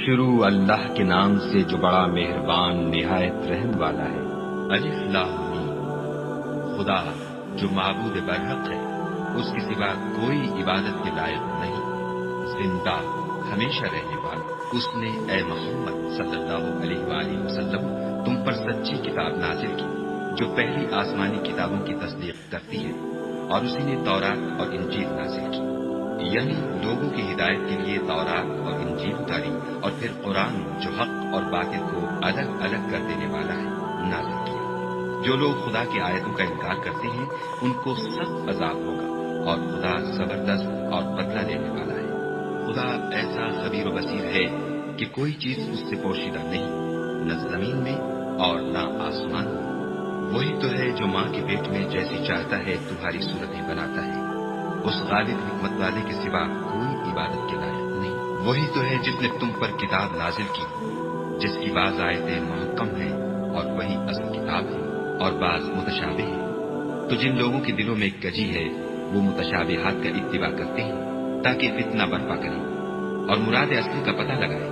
شروع اللہ کے نام سے جو بڑا مہربان نہایت رحم والا ہے۔ الف لام میم۔ خدا جو معبود برحق ہے، اس کے سوا کوئی عبادت کے لائق نہیں، زندہ ہمیشہ رہنے والا۔ اس نے اے محمد صلی اللہ علیہ وآلہ وسلم تم پر سچی کتاب نازل کی جو پہلی آسمانی کتابوں کی تصدیق کرتی ہے، اور اسی نے تورات اور انجیل نازل کی، یعنی لوگوں کی ہدایت کے لیے تورات اور انجیل اتاری، اور پھر قرآن جو حق اور باطل کو الگ الگ کر دینے والا ہے نازل کیا۔ جو لوگ خدا کی آیتوں کا انکار کرتے ہیں ان کو سخت عذاب ہوگا، اور خدا زبردست اور بدلہ دینے والا ہے۔ خدا ایسا خبیر و بصیر ہے کہ کوئی چیز اس سے پوشیدہ نہیں، نہ زمین میں اور نہ آسمان میں۔ وہی تو ہے جو ماں کے پیٹ میں جیسی چاہتا ہے تمہاری صورتیں بناتا ہے، اس غالب حکمت والے کے سوا کوئی عبادت کے لائق نہیں۔ وہی تو ہے جس نے تم پر کتاب نازل کی، جس کی بعض آیتیں محکم ہیں اور وہی اصل کتاب ہے، اور بعض متشابہ ہیں۔ تو جن لوگوں کے دلوں میں کجی ہے وہ متشابہات کا اتباع کرتے ہیں تاکہ فتنہ برپا کریں اور مراد اصلی کا پتہ لگائیں،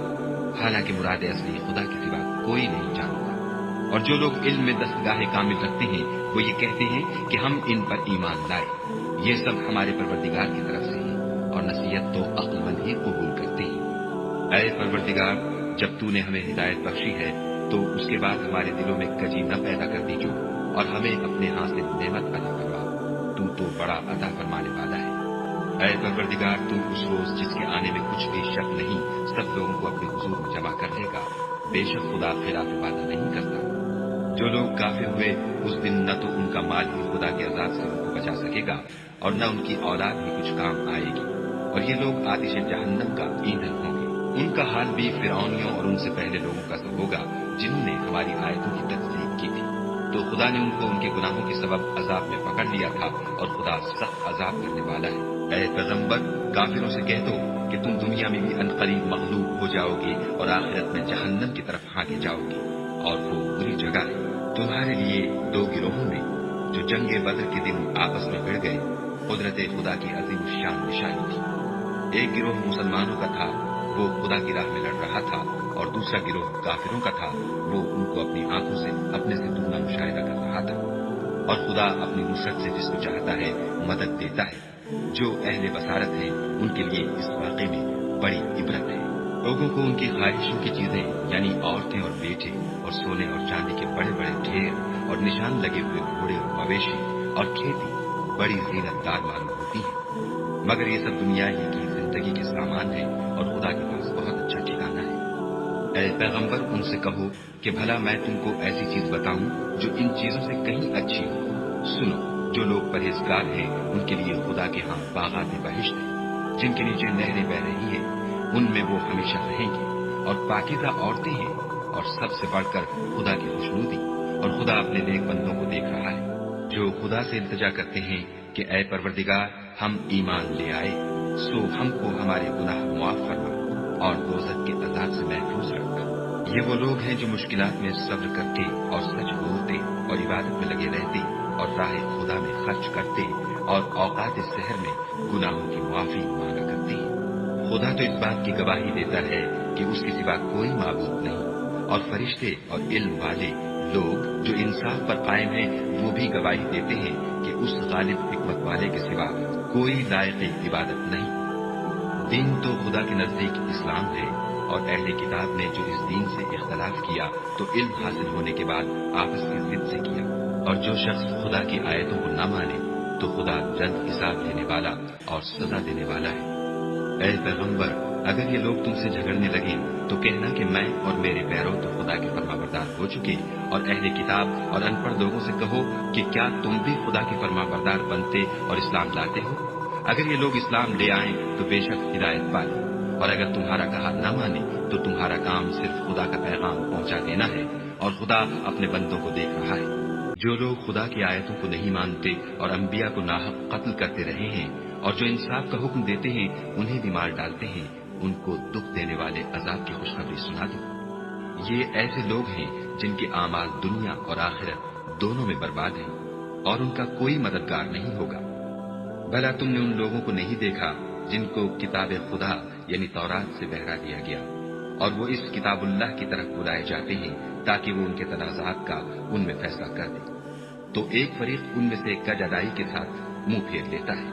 حالانکہ مراد اصلی خدا کے سوا کوئی نہیں جانتا۔ اور جو لوگ علم میں دستگاہ کامل رکھتے ہیں وہ یہ کہتے ہیں کہ ہم ان پر ایمان لائے، یہ سب ہمارے پروردگار کی طرف سے ہے، اور نصیحت تو عقل مند ہی قبول کرتے ہیں۔ اے پروردگار، جب تو نے ہمیں ہدایت بخشی ہے تو اس کے بعد ہمارے دلوں میں کجی نہ پیدا کر دیجو، اور ہمیں اپنے ہاں سے نعمت عطا کروا، تو بڑا عطا فرمانے والا ہے۔ اے پروردگار، تو اس روز جس کے آنے میں کچھ بھی شک نہیں سب لوگوں کو اپنے حضور میں جمع کر لے گا، بے شک خدا خلاف وعدہ نہیں کرتا۔ جو لوگ کافر ہوئے اس دن نہ تو ان کا مال ہی خدا کے عذاب سے ان کو بچا سکے گا، اور نہ ان کی اولاد بھی کچھ کام آئے گی، اور یہ لوگ آتش جہنم کا ایندھن ہوں گے۔ ان کا حال بھی فرعونیوں اور ان سے پہلے لوگوں کا سا ہوگا جنہوں نے ہماری آیتوں کی تکذیب کی تھی، تو خدا نے ان کو ان کے گناہوں کے سبب عذاب میں پکڑ لیا تھا، اور خدا سخت عذاب کرنے والا ہے۔ اے پیغمبر، کافروں سے کہہ دو کہ تم دنیا میں بھی عنقریب مغلوب ہو جاؤ گے اور آخرت میں جہنم کی طرف ہانکے جاؤ گے، اور وہ بری جگہ ہے۔ تمہارے لیے دو گروہوں میں جو جنگ بدر کے دن آپس میں بھڑ گئے قدرت خدا کی عظیم الشان نشانی تھی۔ ایک گروہ مسلمانوں کا تھا، وہ خدا کی راہ میں لڑ رہا تھا، اور دوسرا گروہ کافروں کا تھا، وہ ان کو اپنی آنکھوں سے اپنے سے دگنا مشاہدہ کر رہا تھا۔ اور خدا اپنی نصرت سے جس کو چاہتا ہے مدد دیتا ہے۔ جو اہل بصارت ہیں ان کے لیے اس واقعے میں بڑی عبرت ہے۔ لوگوں کو ان کی خواہشوں کی چیزیں یعنی عورتیں اور بیٹے اور سونے اور چاندی کے بڑے بڑے ڈھیر اور نشان لگے ہوئے گھوڑے اور مویشی اور کھیتی بڑی زینت دار معلوم ہوتی ہیں، مگر یہ سب دنیا ہی کی زندگی کے سامان ہیں، اور خدا کے پاس بہت اچھا ٹھکانہ ہے۔ اے پیغمبر، ان سے کہو کہ بھلا میں تم کو ایسی چیز بتاؤں جو ان چیزوں سے کہیں اچھی ہو۔ سنو، جو لوگ پرہیزگار ہیں ان کے لیے خدا کے ہاں باغات بہشت ہیں جن کے نیچے نہریں بہ رہی ہیں، ان میں وہ ہمیشہ رہیں گے، اور پاکیزہ عورتیں ہیں، اور سب سے بڑھ کر خدا کی خوشنودی، اور خدا اپنے نیک بندوں کو دیکھ رہا ہے جو خدا سے التجا کرتے ہیں کہ اے پروردگار، ہم ایمان لے آئے، سو ہم کو ہمارے گناہ معاف فرما اور دوزخ کے عذاب سے محفوظ رکھ۔ یہ وہ لوگ ہیں جو مشکلات میں صبر کرتے اور سچ بولتے اور عبادت میں لگے رہتے اور راہ خدا میں خرچ کرتے اور اوقات سحر میں گناہوں کی معافی مانگا کرتے ہیں۔ خدا تو اس بات کی گواہی دیتا ہے کہ اس کے سوا کوئی معبود نہیں، اور فرشتے اور علم والے لوگ جو انصاف پر قائم ہیں وہ بھی گواہی دیتے ہیں کہ اس غالب حکمت والے کے سوا کوئی لائق عبادت نہیں۔ دین تو خدا کے نزدیک اسلام ہے، اور اہل کتاب نے جو اس دین سے اختلاف کیا تو علم حاصل ہونے کے بعد آپس کی ضد سے کیا، اور جو شخص خدا کی آیتوں کو نہ مانے تو خدا جلد حساب لینے والا اور سزا دینے والا ہے۔ اے پیغمبر، اگر یہ لوگ تم سے جھگڑنے لگیں تو کہنا کہ میں اور میرے پیرو تو خدا کے فرمانبردار ہو چکے، اور اہل کتاب اور ان پڑھ لوگوں سے کہو کہ کیا تم بھی خدا کے فرمانبردار بنتے اور اسلام لاتے ہو؟ اگر یہ لوگ اسلام لے آئیں تو بے شک ہدایت پائیں، اور اگر تمہارا کہا نہ مانے تو تمہارا کام صرف خدا کا پیغام پہنچا دینا ہے، اور خدا اپنے بندوں کو دیکھ رہا ہے۔ جو لوگ خدا کی آیتوں کو نہیں مانتے اور انبیاء کو ناحق قتل کرتے رہے ہیں، اور جو انصاف کا حکم دیتے ہیں انہیں بھی مار ڈالتے ہیں، ان کو دکھ دینے والے عذاب کی خوشخبری سنا دو۔ یہ ایسے لوگ ہیں جن کے اعمال دنیا اور آخرت دونوں میں برباد ہیں، اور ان کا کوئی مددگار نہیں ہوگا۔ بھلا تم نے ان لوگوں کو نہیں دیکھا جن کو کتاب خدا یعنی تورات سے بہرا دیا گیا، اور وہ اس کتاب اللہ کی طرف بلائے جاتے ہیں تاکہ وہ ان کے تنازعات کا ان میں فیصلہ کر دے، تو ایک فریق ان میں سے کج ادائی کے ساتھ منہ پھیر لیتا ہے۔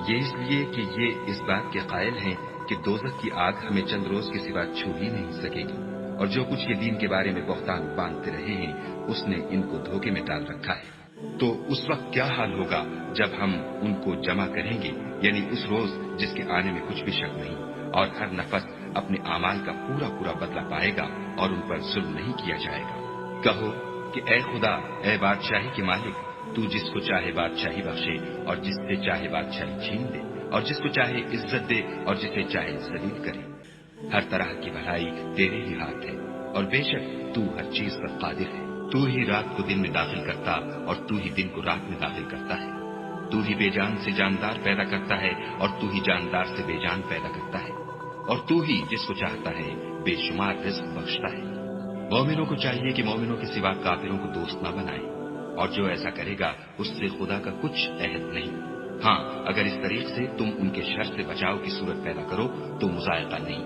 یہ اس لیے کہ یہ اس بات کے قائل ہیں کہ دوزخ کی آگ ہمیں چند روز کے سوا چھو ہی نہیں سکے گی، اور جو کچھ یہ دین کے بارے میں بہتان باندھتے رہے ہیں اس نے ان کو دھوکے میں ڈال رکھا ہے۔ تو اس وقت کیا حال ہوگا جب ہم ان کو جمع کریں گے، یعنی اس روز جس کے آنے میں کچھ بھی شک نہیں، اور ہر نفس اپنے اعمال کا پورا پورا بدلہ پائے گا اور ان پر ظلم نہیں کیا جائے گا۔ کہو کہ اے خدا، اے بادشاہی کے مالک، تو جس کو چاہے بادشاہی بخشے اور جس سے چاہے بادشاہی چھین دے، اور جس کو چاہے عزت دے اور جسے چاہے ذلیل کرے۔ ہر طرح کی بھلائی تیرے ہی ہاتھ ہے، اور بے شک تو ہر چیز پر قادر ہے۔ تو ہی رات کو دن میں داخل کرتا اور تو ہی دن کو رات میں داخل کرتا ہے۔ تو ہی بے جان سے جاندار پیدا کرتا ہے اور تو ہی جاندار سے بے جان پیدا کرتا ہے، اور تو ہی جس کو چاہتا ہے بے شمار رزق بخشتا ہے۔ مومنوں کو چاہیے کہ مومنوں کے سوا کافروں کو دوست نہ بنائیں، اور جو ایسا کرے گا اس سے خدا کا کچھ عہد نہیں۔ ہاں، اگر اس طریق سے تم ان کے شر سے بچاؤ کی صورت پیدا کرو تو مذائقہ نہیں،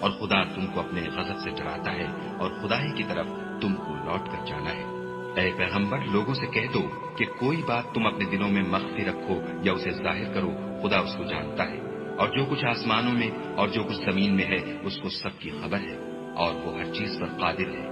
اور خدا تم کو اپنے غضب سے ڈراتا ہے اور خدا ہی کی طرف تم کو لوٹ کر جانا ہے۔ اے پیغمبر، لوگوں سے کہہ دو کہ کوئی بات تم اپنے دلوں میں مخفی رکھو یا اسے ظاہر کرو، خدا اس کو جانتا ہے، اور جو کچھ آسمانوں میں اور جو کچھ زمین میں ہے اس کو سب کی خبر ہے، اور وہ ہر چیز پر قادر ہے۔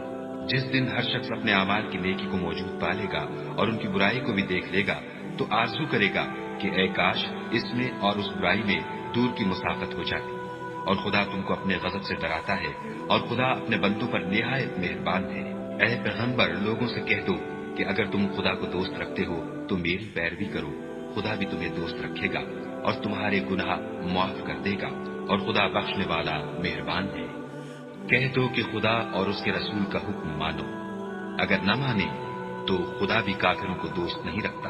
جس دن ہر شخص اپنے اعمال کی نیکی کو موجود پالے گا اور ان کی برائی کو بھی دیکھ لے گا تو آرزو کرے گا کہ اے کاش اس میں اور اس برائی میں دور کی مسافت ہو جاتی۔ اور خدا تم کو اپنے غضب سے ڈراتا ہے، اور خدا اپنے بندوں پر نہایت مہربان ہے۔ اے پیغمبر، لوگوں سے کہہ دو کہ اگر تم خدا کو دوست رکھتے ہو تو میری پیروی کرو، خدا بھی تمہیں دوست رکھے گا اور تمہارے گناہ معاف کر دے گا، اور خدا بخشنے والا مہربان ہے۔ کہہ دو کہ خدا اور اس کے رسول کا حکم مانو، اگر نہ مانے تو خدا بھی کافروں کو دوست نہیں رکھتا۔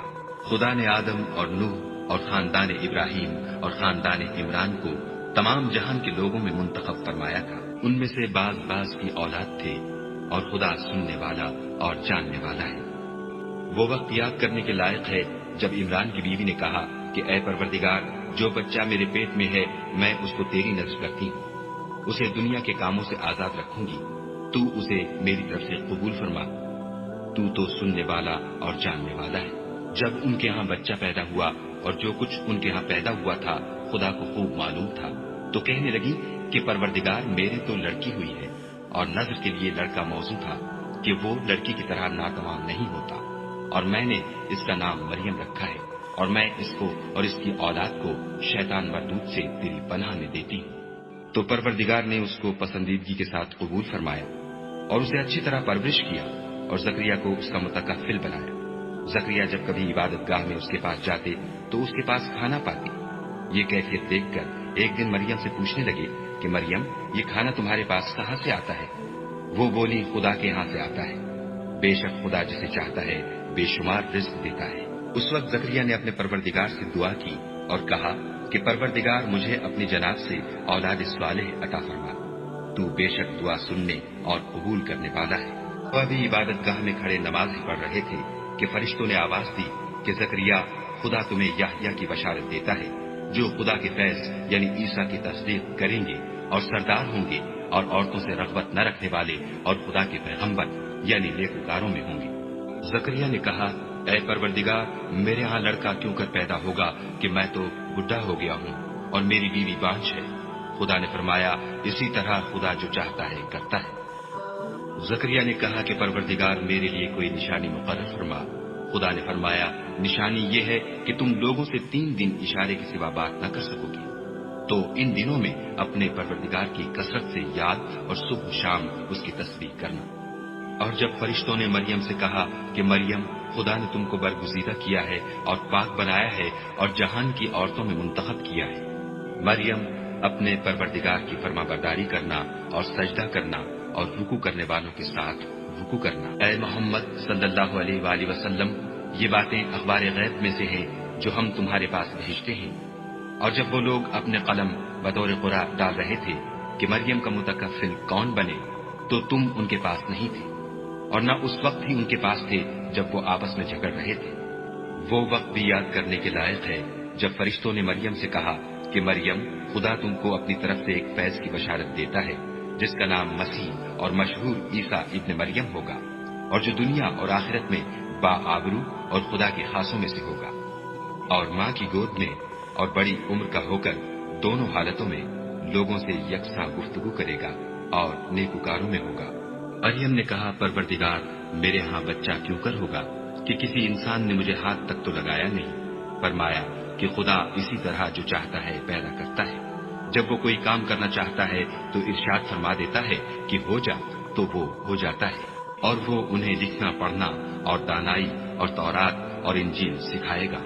خدا نے آدم اور نوح اور خاندان ابراہیم اور خاندان عمران کو تمام جہان کے لوگوں میں منتخب فرمایا تھا، ان میں سے بعض بعض کی اولاد تھے، اور خدا سننے والا اور جاننے والا ہے۔ وہ وقت یاد کرنے کے لائق ہے جب عمران کی بیوی نے کہا کہ اے پروردگار، جو بچہ میرے پیٹ میں ہے میں اس کو تیری نذر کرتی ہوں، اسے دنیا کے کاموں سے آزاد رکھوں گی، تو اسے میری طرف سے قبول فرما، تو سننے والا اور جاننے والا ہے۔ جب ان کے ہاں بچہ پیدا ہوا اور جو کچھ ان کے ہاں پیدا ہوا تھا خدا کو خوب معلوم تھا، تو کہنے لگی کہ پروردگار، میرے تو لڑکی ہوئی ہے، اور نذر کے لیے لڑکا موزوں تھا کہ وہ لڑکی کی طرح ناتمام نہیں ہوتا، اور میں نے اس کا نام مریم رکھا ہے، اور میں اس کو اور اس کی اولاد کو شیطان مردود سے تیری پناہ میں دیتی ہوں۔ تو پروردگار نے اس کو پسندیدگی کے ساتھ قبول فرمایا اور اسے اچھی طرح پرورش کیا اور زکریا کو اس کا متکفل بنایا۔ زکریا جب کبھی عبادت گاہ میں اس کے پاس جاتے تو اس کے پاس کھانا پاتے۔ یہ کیفیت دیکھ کر ایک دن مریم سے پوچھنے لگے کہ مریم، یہ کھانا تمہارے پاس کہاں سے آتا ہے؟ وہ بولی، خدا کے ہاں سے آتا ہے، بے شک خدا جسے چاہتا ہے بے شمار رزق دیتا ہے۔ اس وقت زکریا نے اپنے پروردگار سے دعا کی اور کہا کہ پروردگار، مجھے اپنی جناب سے اولاد صالح عطا فرما، تو بے شک دعا سننے اور قبول کرنے والا ہے۔ وہ ابھی عبادت گاہ میں کھڑے نماز ہی پڑھ رہے تھے کہ فرشتوں نے آواز دی کہ زکریا، خدا تمہیں یحییٰ کی بشارت دیتا ہے، جو خدا کے فیض یعنی عیسیٰ کی تصدیق کریں گے اور سردار ہوں گے، اور عورتوں سے رغبت نہ رکھنے والے اور خدا کے پیغمبر یعنی نیکوکاروں میں ہوں گے۔ زکریا نے کہا، اے پروردگار، میرے ہاں لڑکا کیوں کر پیدا ہوگا کہ میں تو بڈھا ہو گیا ہوں اور میری بیوی بانجھ ہے۔ خدا نے فرمایا، اسی طرح خدا جو چاہتا ہے کرتا ہے۔ زکریا نے کہا کہ پروردگار، میرے لیے کوئی نشانی مقرر فرما۔ خدا نے فرمایا، نشانی یہ ہے کہ تم لوگوں سے 3 دن اشارے کے سوا بات نہ کر سکو گے، تو ان دنوں میں اپنے پروردگار کی کثرت سے یاد اور صبح و شام اس کی تسبیح کرنا۔ اور جب فرشتوں نے مریم سے کہا کہ مریم، خدا نے تم کو برگزیدہ کیا ہے اور پاک بنایا ہے اور جہان کی عورتوں میں منتخب کیا ہے، مریم اپنے پروردگار کی فرما برداری کرنا اور سجدہ کرنا اور رکوع کرنے والوں کے ساتھ رکوع کرنا۔ اے محمد صلی اللہ علیہ وآلہ وسلم، یہ باتیں اخبار غیب میں سے ہیں جو ہم تمہارے پاس بھیجتے ہیں۔ اور جب وہ لوگ اپنے قلم بطور قرآن ڈال رہے تھے کہ مریم کا متکفل کون بنے، تو تم ان کے پاس نہیں تھے، اور نہ اس وقت ہی ان کے پاس تھے جب وہ آپس میں جھگڑ رہے تھے۔ وہ وقت بھی یاد کرنے کے لائق ہے جب فرشتوں نے مریم سے کہا کہ مریم، خدا تم کو اپنی طرف سے ایک فیض کی بشارت دیتا ہے جس کا نام مسیح اور مشہور عیسیٰ ابن مریم ہوگا، اور جو دنیا اور آخرت میں باآبرو اور خدا کے خاصوں میں سے ہوگا، اور ماں کی گود میں اور بڑی عمر کا ہو کر دونوں حالتوں میں لوگوں سے یکساں گفتگو کرے گا اور نیکوکاروں میں ہوگا۔ مریم نے کہا، پروردگار، میرے ہاں بچہ کیوں کر ہوگا کہ کسی انسان نے مجھے ہاتھ تک تو لگایا نہیں۔ فرمایا کہ خدا اسی طرح جو چاہتا ہے پیدا کرتا ہے، جب وہ کوئی کام کرنا چاہتا ہے تو ارشاد فرما دیتا ہے کہ ہو جا، تو وہ ہو جاتا ہے، اور وہ انہیں لکھنا پڑھنا اور دانائی اور تورات اور انجیل سکھائے گا۔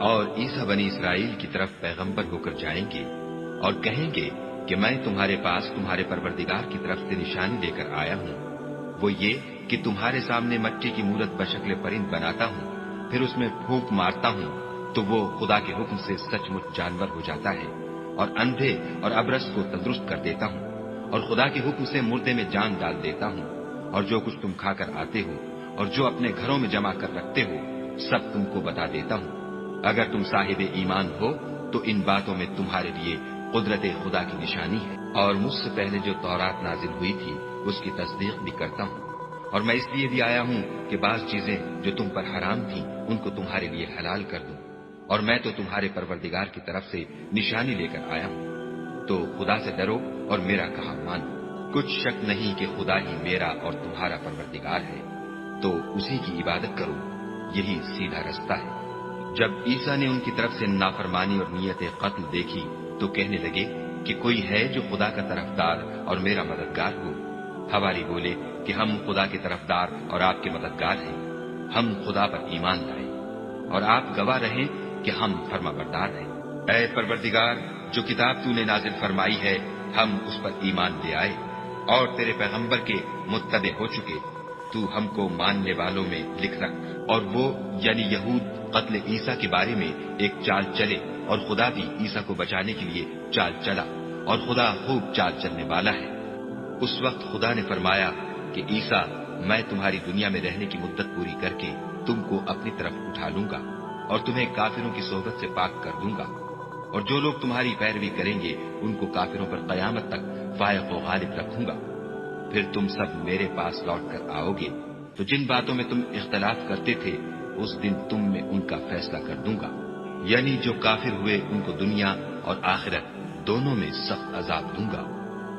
اور عیسیٰ بنی اسرائیل کی طرف پیغمبر ہو کر جائیں گے اور کہیں گے کہ میں تمہارے پاس تمہارے پروردگار کی طرف سے نشانی لے کر آیا ہوں، وہ یہ کہ تمہارے سامنے مٹی کی مورت بشکل پرند بناتا ہوں، پھر اس میں پھونک مارتا ہوں تو وہ خدا کے حکم سے سچ مچ جانور ہو جاتا ہے، اور اندھے اور ابرص کو تندرست کر دیتا ہوں، اور خدا کے حکم سے مردے میں جان ڈال دیتا ہوں، اور جو کچھ تم کھا کر آتے ہو اور جو اپنے گھروں میں جمع کر رکھتے ہو سب تم کو بتا دیتا ہوں۔ اگر تم صاحب ایمان ہو تو ان باتوں میں تمہارے لیے قدرت خدا کی نشانی ہے، اور مجھ سے پہلے جو تورات نازل ہوئی تھی اس کی تصدیق بھی کرتا ہوں، اور میں اس لیے بھی آیا ہوں کہ بعض چیزیں جو تم پر حرام تھیں ان کو تمہارے لیے حلال کر دوں، اور میں تو تمہارے پروردگار کی طرف سے نشانی لے کر آیا ہوں۔ تو خدا سے ڈرو اور میرا کہا مانو۔ کچھ شک نہیں کہ خدا ہی میرا اور تمہارا پروردگار ہے، تو اسی کی عبادت کرو، یہی سیدھا رستہ ہے۔ جب عیسیٰ نے ان کی طرف سے نافرمانی اور نیت قتل دیکھی تو کہنے لگے کہ کوئی ہے جو خدا کا طرفدار اور میرا مددگار ہو؟ حواری بولے کہ ہم خدا کے طرفدار اور آپ کے مددگار ہیں، ہم خدا پر ایمان لائے، اور آپ گواہ رہیں کہ ہم فرما بردار ہیں۔ اے پروردگار، جو کتاب تو نے نازل فرمائی ہے ہم اس پر ایمان لے آئے، اور تیرے پیغمبر کے متبع ہو چکے، تو ہم کو ماننے والوں میں لکھ رکھ۔ اور وہ یعنی یہود قتل عیسیٰ کے بارے میں ایک چال چلے، اور خدا بھی عیسیٰ کو بچانے کے لیے چال چلا، اور خدا خوب چال چلنے والا ہے۔ اس وقت خدا نے فرمایا کہ عیسیٰ، میں تمہاری دنیا میں رہنے کی مدت پوری کر کے تم کو اپنی طرف اٹھا لوں گا اور تمہیں کافروں کی صحبت سے پاک کر دوں گا، اور جو لوگ تمہاری پیروی کریں گے ان کو کافروں پر قیامت تک فائق و غالب رکھوں گا۔ پھر تم سب میرے پاس لوٹ کر آؤ گے، تو جن باتوں میں تم اختلاف کرتے تھے اس دن تم میں ان کا فیصلہ کر دوں گا، یعنی جو کافر ہوئے ان کو دنیا اور آخرت دونوں میں سخت عذاب دوں گا،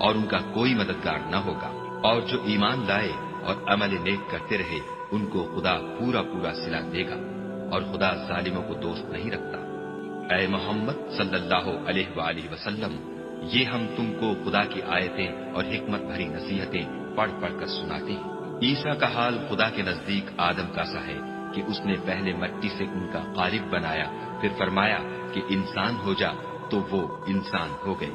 اور ان کا کوئی مددگار نہ ہوگا۔ اور جو ایمان لائے اور عمل نیک کرتے رہے ان کو خدا پورا پورا صلہ دے گا، اور خدا ظالموں کو دوست نہیں رکھتا۔ اے محمد صلی اللہ علیہ وآلہ وسلم، یہ ہم تم کو خدا کی آیتیں اور حکمت بھری نصیحتیں پڑھ پڑھ کر سناتے ہیں۔ عیسیٰ کا حال خدا کے نزدیک آدم کا سا ہے کہ اس نے پہلے مٹی سے ان کا قالب بنایا، پھر فرمایا کہ انسان ہو جا، تو وہ انسان ہو گئے۔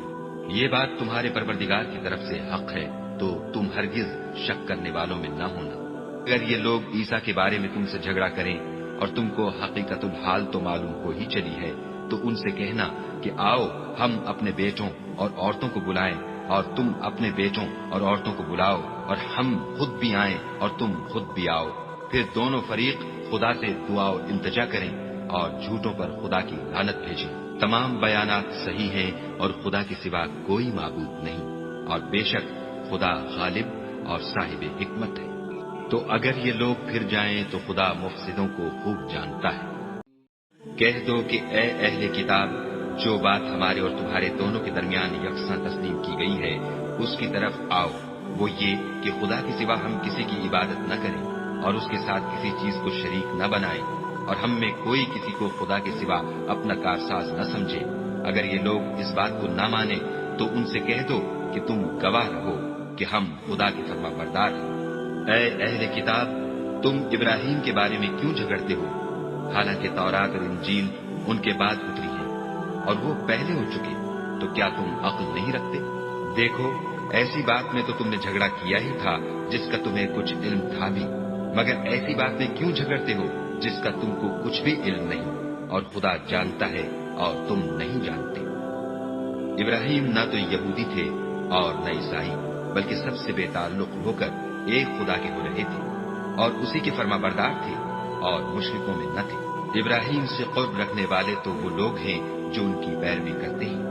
یہ بات تمہارے پروردگار کی طرف سے حق ہے، تو تم ہرگز شک کرنے والوں میں نہ ہونا۔ اگر یہ لوگ عیسیٰ کے بارے میں تم سے جھگڑا کریں اور تم کو حقیقت الحال تو معلوم ہو ہی چلی ہے، تو ان سے کہنا کہ آؤ ہم اپنے بیٹوں اور عورتوں کو بلائیں، اور تم اپنے بیٹوں اور عورتوں کو بلاؤ، اور ہم خود بھی آئیں اور تم خود بھی آؤ، پھر دونوں فریق خدا سے دعا و التجا کریں اور جھوٹوں پر خدا کی لعنت بھیجیں۔ تمام بیانات صحیح ہیں اور خدا کے سوا کوئی معبود نہیں، اور بے شک خدا غالب اور صاحب حکمت ہے۔ تو اگر یہ لوگ پھر جائیں تو خدا مفسدوں کو خوب جانتا ہے۔ کہہ دو کہ اے اہل کتاب، جو بات ہمارے اور تمہارے دونوں کے درمیان یکساں تسلیم کی گئی ہے اس کی طرف آؤ، وہ یہ کہ خدا کے سوا ہم کسی کی عبادت نہ کریں اور اس کے ساتھ کسی چیز کو شریک نہ بنائیں، اور ہم میں کوئی کسی کو خدا کے سوا اپنا کارساز نہ سمجھے۔ اگر یہ لوگ اس بات کو نہ مانیں تو ان سے کہہ دو کہ تم گواہ رہو کہ ہم خدا کے فرما بردار ہیں۔ اے اہل کتاب، تم ابراہیم کے بارے میں کیوں جھگڑتے ہو، حالانکہ تورات اور انجیل ان کے بعد اتری ہیں اور وہ پہلے ہو چکے، تو کیا تم عقل نہیں رکھتے؟ دیکھو، ایسی بات میں تو تم نے جھگڑا کیا ہی تھا جس کا تمہیں کچھ علم تھا بھی، مگر ایسی بات میں کیوں جھگڑتے ہو جس کا تم کو کچھ بھی علم نہیں، اور خدا جانتا ہے اور تم نہیں جانتے۔ ابراہیم نہ تو یہودی تھے اور نہ عیسائی، بلکہ سب سے بے تعلق ہو کر ایک خدا کے ہو رہے تھے اور اسی کے فرما بردار تھے اور مشرکوں میں نہ تھے۔ ابراہیم سے قرب رکھنے والے تو وہ لوگ ہیں جو ان کی پیروی کرتے ہیں،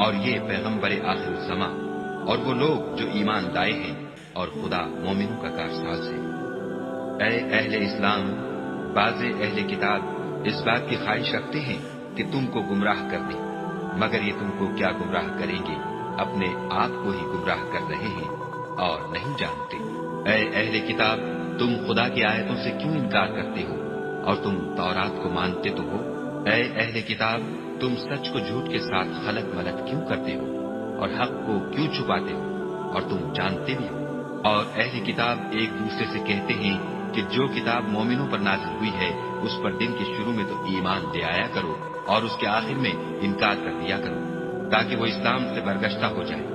اور یہ پیغمبر آخر الزماں اور وہ لوگ جو ایمان لائے ہیں اور خدا مومنوں کا کارساز ہے۔ اے اہل اسلام، بعض اہل کتاب اس بات کی خواہش رکھتے ہیں کہ تم کو گمراہ کر دیں، مگر یہ تم کو کیا گمراہ کریں گے، اپنے آپ کو ہی گمراہ کر رہے ہیں اور نہیں جانتے۔ اے اہل کتاب، تم خدا کی آیتوں سے کیوں انکار کرتے ہو اور تم تورات کو مانتے تو ہو؟ اے اہل کتاب، تم سچ کو جھوٹ کے ساتھ خلط ملط کیوں کرتے ہو اور حق کو کیوں چھپاتے ہو اور تم جانتے بھی ہو؟ اور اہل کتاب ایک دوسرے سے کہتے ہیں کہ جو کتاب مومنوں پر نازل ہوئی ہے اس پر دن کے شروع میں تو ایمان لے آیا کرو اور اس کے آخر میں انکار کر دیا کرو، تاکہ وہ اسلام سے برگشتہ ہو جائے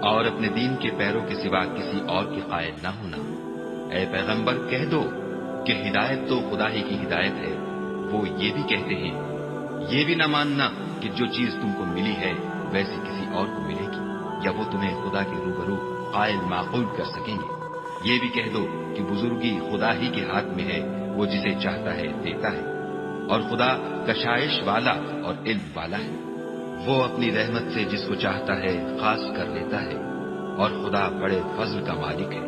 اور اپنے دین کے پیروں کے سوا کسی اور کی قائل نہ ہونا۔ اے پیغمبر، کہہ دو کہ ہدایت تو خدا ہی کی ہدایت ہے۔ وہ یہ بھی کہتے ہیں، یہ بھی نہ ماننا کہ جو چیز تم کو ملی ہے ویسی کسی اور کو ملے گی، یا وہ تمہیں خدا کے روبرو قائل معقول کر سکیں گے۔ یہ بھی کہہ دو کہ بزرگی خدا ہی کے ہاتھ میں ہے، وہ جسے چاہتا ہے دیتا ہے، اور خدا کشائش والا اور علم والا ہے۔ وہ اپنی رحمت سے جس کو چاہتا ہے خاص کر لیتا ہے، اور خدا بڑے فضل کا مالک ہے۔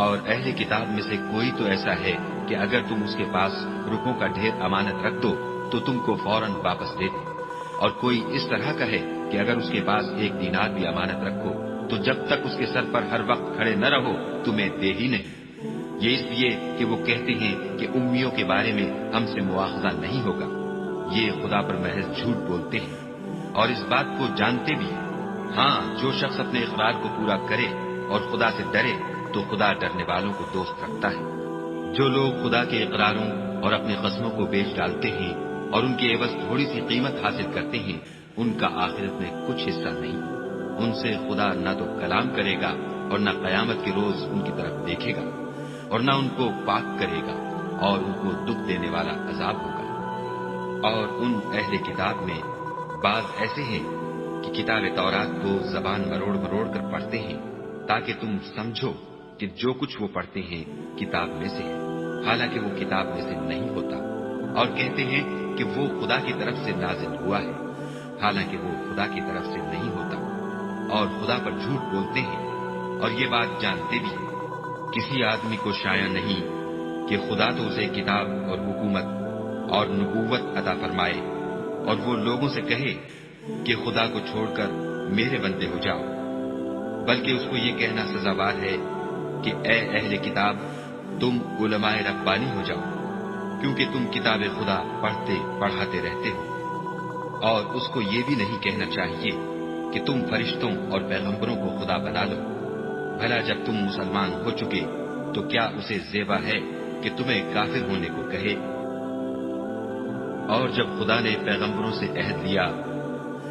اور اہل کتاب میں سے کوئی تو ایسا ہے کہ اگر تم اس کے پاس روپوں کا ڈھیر امانت رکھ دو تو تم کو فوراً واپس دے دے، اور کوئی اس طرح کا ہے کہ اگر اس کے پاس 1 دینار بھی امانت رکھو تو جب تک اس کے سر پر ہر وقت کھڑے نہ رہو تمہیں دے ہی نہیں۔ یہ اس لیے کہ وہ کہتے ہیں کہ امیوں کے بارے میں ہم سے مواخذہ نہیں ہوگا۔ یہ خدا پر محض جھوٹ بولتے ہیں اور اس بات کو جانتے بھی ہیں۔ ہاں، جو شخص اپنے اقرار کو پورا کرے اور خدا سے ڈرے تو خدا ڈرنے والوں کو دوست رکھتا ہے۔ جو لوگ خدا کے اقراروں اور اپنی قسموں کو بیچ ڈالتے ہیں اور ان کے عوض تھوڑی سی قیمت حاصل کرتے ہیں، ان کا آخرت میں کچھ حصہ نہیں۔ ان سے خدا نہ تو کلام کرے گا اور نہ قیامت کے روز ان کی طرف دیکھے گا، اور نہ ان کو پاک کرے گا، اور ان کو دکھ دینے والا عذاب ہوگا۔ اور ان اہل کتاب میں بعض ایسے ہیں کہ کتاب تورات کو زبان مروڑ مروڑ کر پڑھتے ہیں تاکہ تم سمجھو کہ جو کچھ وہ پڑھتے ہیں کتاب میں سے ہے، حالانکہ وہ کتاب میں سے نہیں ہوتا، اور کہتے ہیں کہ وہ خدا کی طرف سے نازل ہوا ہے، حالانکہ وہ خدا کی طرف سے نہیں ہوتا، اور خدا پر جھوٹ بولتے ہیں، اور یہ بات جانتے بھی ہیں۔ کسی آدمی کو شایع نہیں کہ خدا تو اسے کتاب اور حکومت اور نبوت عطا فرمائے اور وہ لوگوں سے کہے کہ خدا کو چھوڑ کر میرے بندے ہو جاؤ، بلکہ اس کو یہ کہنا سزاوار ہے کہ اے اہل کتاب، تم علماء ربانی ہو جاؤ، کیونکہ تم کتاب خدا پڑھتے پڑھاتے رہتے ہو۔ اور اس کو یہ بھی نہیں کہنا چاہیے کہ تم فرشتوں اور پیغمبروں کو خدا بنا لو۔ بھلا جب تم مسلمان ہو چکے تو کیا اسے زیبا ہے کہ تمہیں کافر ہونے کو کہے؟ اور جب خدا نے پیغمبروں سے عہد لیا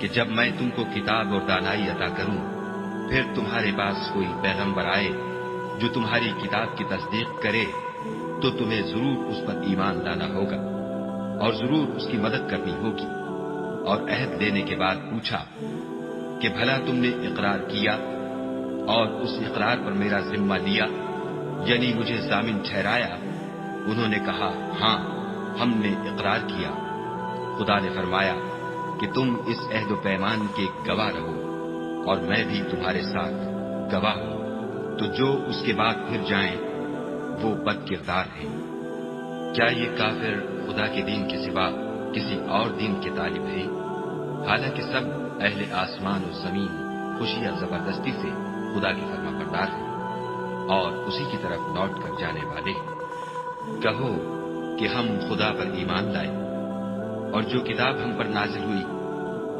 کہ جب میں تم کو کتاب اور دانائی عطا کروں، پھر تمہارے پاس کوئی پیغمبر آئے جو تمہاری کتاب کی تصدیق کرے تو تمہیں ضرور اس پر ایمان لانا ہوگا اور ضرور اس کی مدد کرنی ہوگی۔ اور عہد لینے کے بعد پوچھا کہ بھلا تم نے اقرار کیا اور اس اقرار پر میرا ذمہ لیا، یعنی مجھے ضامن ٹھہرایا؟ انہوں نے کہا ہاں، ہم نے اقرار کیا۔ خدا نے فرمایا کہ تم اس عہد و پیمان کے گواہ رہو اور میں بھی تمہارے ساتھ گواہ ہوں۔ تو جو اس کے بعد پھر جائیں وہ بد کردار ہیں۔ کیا یہ کافر خدا کے دین کے سوا کسی اور دین کے طالب ہیں؟ حالانکہ سب اہل آسمان و زمین خوشی یا زبردستی سے خدا کی فرما بردار ہیں اور اسی کی طرف لوٹ کر جانے والے ہیں۔ کہو کہ ہم خدا پر ایمان لائے اور جو کتاب ہم پر نازل ہوئی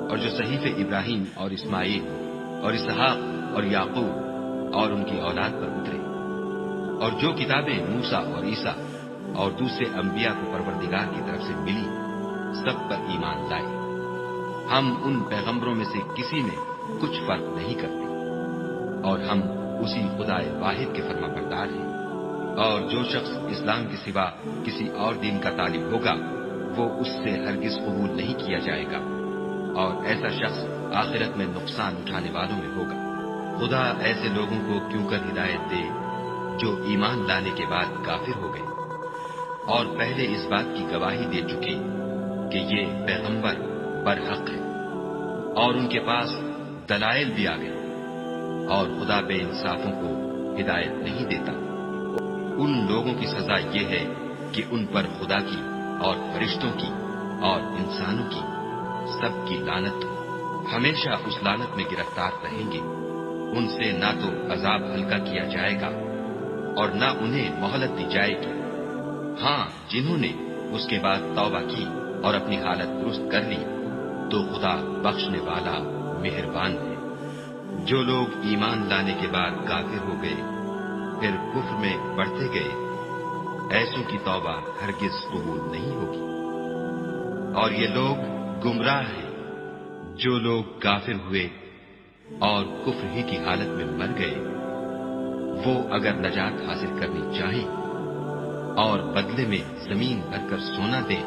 اور جو صحیفے ابراہیم اور اسماعیل اور اسحاق اور یعقوب اور ان کی اولاد پر اترے، اور جو کتابیں موسیٰ اور عیسیٰ اور دوسرے انبیاء کو پروردگار کی طرف سے ملی، سب پر ایمان لائے۔ ہم ان پیغمبروں میں سے کسی میں کچھ فرق نہیں کرتے، اور ہم اسی خدا واحد کے فرما بردار ہیں۔ اور جو شخص اسلام کے سوا کسی اور دین کا طالب ہوگا وہ اس سے ہرگز قبول نہیں کیا جائے گا، اور ایسا شخص آخرت میں نقصان اٹھانے والوں میں ہوگا۔ خدا ایسے لوگوں کو کیوں کر ہدایت دے جو ایمان لانے کے بعد کافر ہو گئے اور پہلے اس بات کی گواہی دے چکے کہ یہ پیغمبر برحق ہے اور ان کے پاس دلائل بھی آ گئے، اور خدا بے انصافوں کو ہدایت نہیں دیتا۔ ان لوگوں کی سزا یہ ہے کہ ان پر خدا کی اور فرشتوں کی اور انسانوں کی سب کی لعنت ہو، ہمیشہ اس لعنت میں گرفتار رہیں گے۔ ان سے نہ تو عذاب ہلکا کیا جائے گا اور نہ انہیں مہلت دی جائے گی۔ ہاں، جنہوں نے اس کے بعد توبہ کی اور اپنی حالت درست کر لی تو خدا بخشنے والا مہربان ہے۔ جو لوگ ایمان لانے کے بعد کافر ہو گئے پھر کفر میں بڑھتے گئے، ایسوں کی توبہ ہرگز قبول نہیں ہوگی، اور یہ لوگ گمراہ ہیں۔ جو لوگ کافر ہوئے اور کفر ہی کی حالت میں مر گئے، وہ اگر نجات حاصل کرنی چاہیں اور بدلے میں زمین بھر کر سونا دیں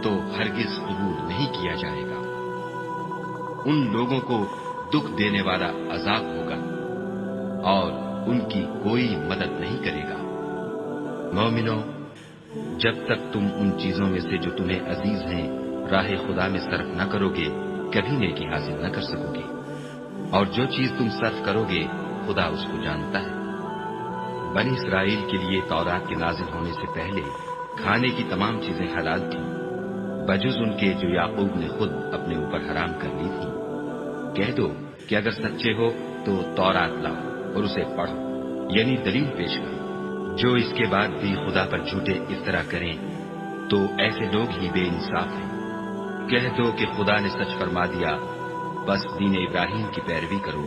تو ہرگز قبول نہیں کیا جائے گا۔ ان لوگوں کو دکھ دینے والا عذاب ہوگا اور ان کی کوئی مدد نہیں کرے گا۔ مومنو، جب تک تم ان چیزوں میں سے جو تمہیں عزیز ہیں راہ خدا میں صرف نہ کرو گے کبھی نیکی حاصل نہ کر سکو گے، اور جو چیز تم صرف کرو گے خدا اس کو جانتا ہے۔ بنی اسرائیل کے لیے تورات کے نازل ہونے سے پہلے کھانے کی تمام چیزیں حلال تھیں بجز ان کے جو یعقوب نے خود اپنے اوپر حرام کر لی تھی۔ کہہ دو کہ اگر سچے ہو تو تورات لاؤ اور اسے پڑھو، یعنی دلیل پیش کرو۔ جو اس کے بعد بھی خدا پر جھوٹے افطرا کریں تو ایسے لوگ ہی بے انصاف ہیں۔ کہہ دو کہ خدا نے سچ فرما دیا، بس دین ابراہیم کی پیروی کرو،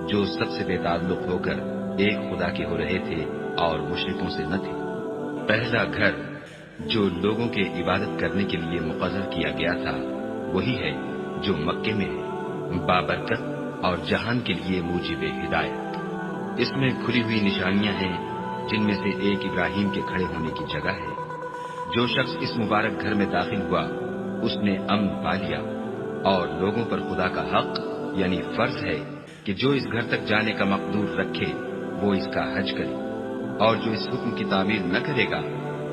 جو سب سے بے تعلق ہو کر ایک خدا کے ہو رہے تھے اور مشرکوں سے نہ تھے۔ پہلا گھر جو لوگوں کے عبادت کرنے کے لیے مقرر کیا گیا تھا وہی ہے جو مکے میں ہے، بابرکت اور جہان کے لیے موجب ہدایت۔ اس میں کھلی ہوئی نشانیاں ہیں جن میں سے ایک ابراہیم کے کھڑے ہونے کی جگہ ہے۔ جو شخص اس مبارک گھر میں داخل ہوا اس نے امن پا لیا، اور لوگوں پر خدا کا حق یعنی فرض ہے کہ جو اس گھر تک جانے کا مقدور رکھے وہ اس کا حج کرے، اور جو اس حکم کی تعمیل نہ کرے گا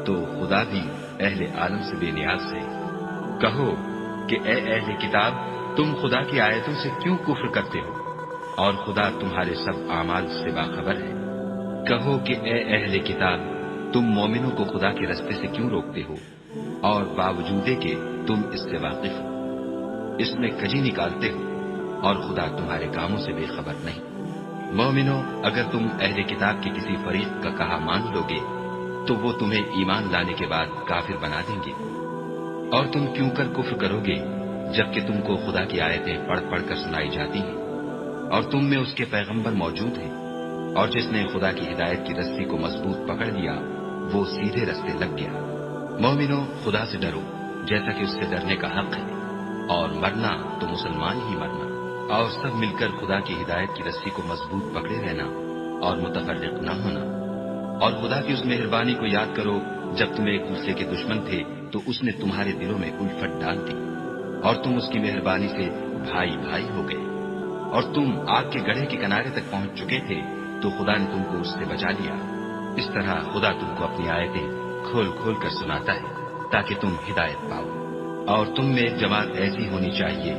تو خدا بھی اہل عالم سے بے نیاز ہے۔ کہو کہ اے اہل کتاب، تم خدا کی آیتوں سے کیوں کفر کرتے ہو اور خدا تمہارے سب اعمال سے باخبر ہے۔ کہو کہ اے اہل کتاب، تم مومنوں کو خدا کے رستے سے کیوں روکتے ہو اور باوجود کہ تم اس سے واقف ہو، اس میں کجی نکالتے ہو اور خدا تمہارے کاموں سے بے خبر نہیں۔ مومنو، اگر تم اہل کتاب کے کسی فریق کا کہا مان لو گے تو وہ تمہیں ایمان لانے کے بعد کافر بنا دیں گے، اور تم کیوں کر کفر کرو گے جبکہ تم کو خدا کی آیتیں پڑھ پڑھ کر سنائی جاتی ہیں اور تم میں اس کے پیغمبر موجود ہیں، اور جس نے خدا کی ہدایت کی رسی کو مضبوط پکڑ لیا وہ سیدھے رستے لگ گیا۔ مومنو، خدا سے ڈرو جیسا کہ اس سے ڈرنے کا حق ہے، اور مرنا تو مسلمان ہی مرنا، اور سب مل کر خدا کی ہدایت کی رسی کو مضبوط پکڑے رہنا اور متفرق نہ ہونا۔ اور خدا کی اس مہربانی کو یاد کرو جب تم ایک دوسرے کے دشمن تھے تو اس نے تمہارے دلوں میں الفت ڈال دی اور تم اس کی مہربانی سے بھائی بھائی ہو گئے، اور تم آگ کے گڑھے کے کنارے تک پہنچ چکے تھے تو خدا نے تم کو اس سے بچا لیا۔ اس طرح خدا تم کو اپنی آیتیں کھول کھول کر سناتا ہے تاکہ تم ہدایت پاؤ۔ اور تم میں ایک جماعت ایسی ہونی چاہیے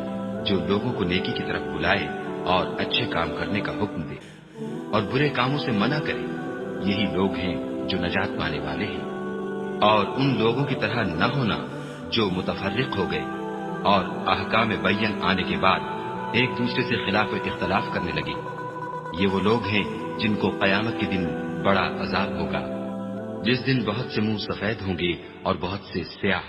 جو لوگوں کو نیکی کی طرف بلائے اور اچھے کام کرنے کا حکم دے اور برے کاموں سے منع کرے۔ یہی لوگ ہیں جو نجات پانے والے ہیں۔ اور ان لوگوں کی طرح نہ ہونا جو متفرق ہو گئے اور احکام بین آنے کے بعد ایک دوسرے سے خلاف اختلاف کرنے لگے۔ یہ وہ لوگ ہیں جن کو قیامت کے دن بڑا عذاب ہوگا، جس دن بہت سے منہ سفید ہوں گے اور بہت سے سیاہ۔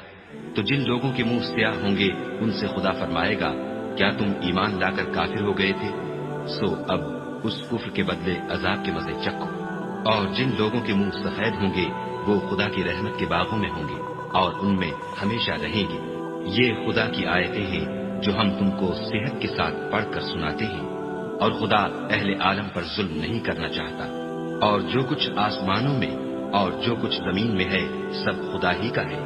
تو جن لوگوں کے منہ سیاہ ہوں گے ان سے خدا فرمائے گا، کیا تم ایمان لا کر کافر ہو گئے تھے؟ سو اب اس کفر کے بدلے عذاب کے مزے چکھو۔ اور جن لوگوں کے منہ سفید ہوں گے وہ خدا کی رحمت کے باغوں میں ہوں گے اور ان میں ہمیشہ رہیں گے۔ یہ خدا کی آیتیں ہیں جو ہم تم کو صحت کے ساتھ پڑھ کر سناتے ہیں، اور خدا اہل عالم پر ظلم نہیں کرنا چاہتا۔ اور جو کچھ آسمانوں میں اور جو کچھ زمین میں ہے سب خدا ہی کا ہے،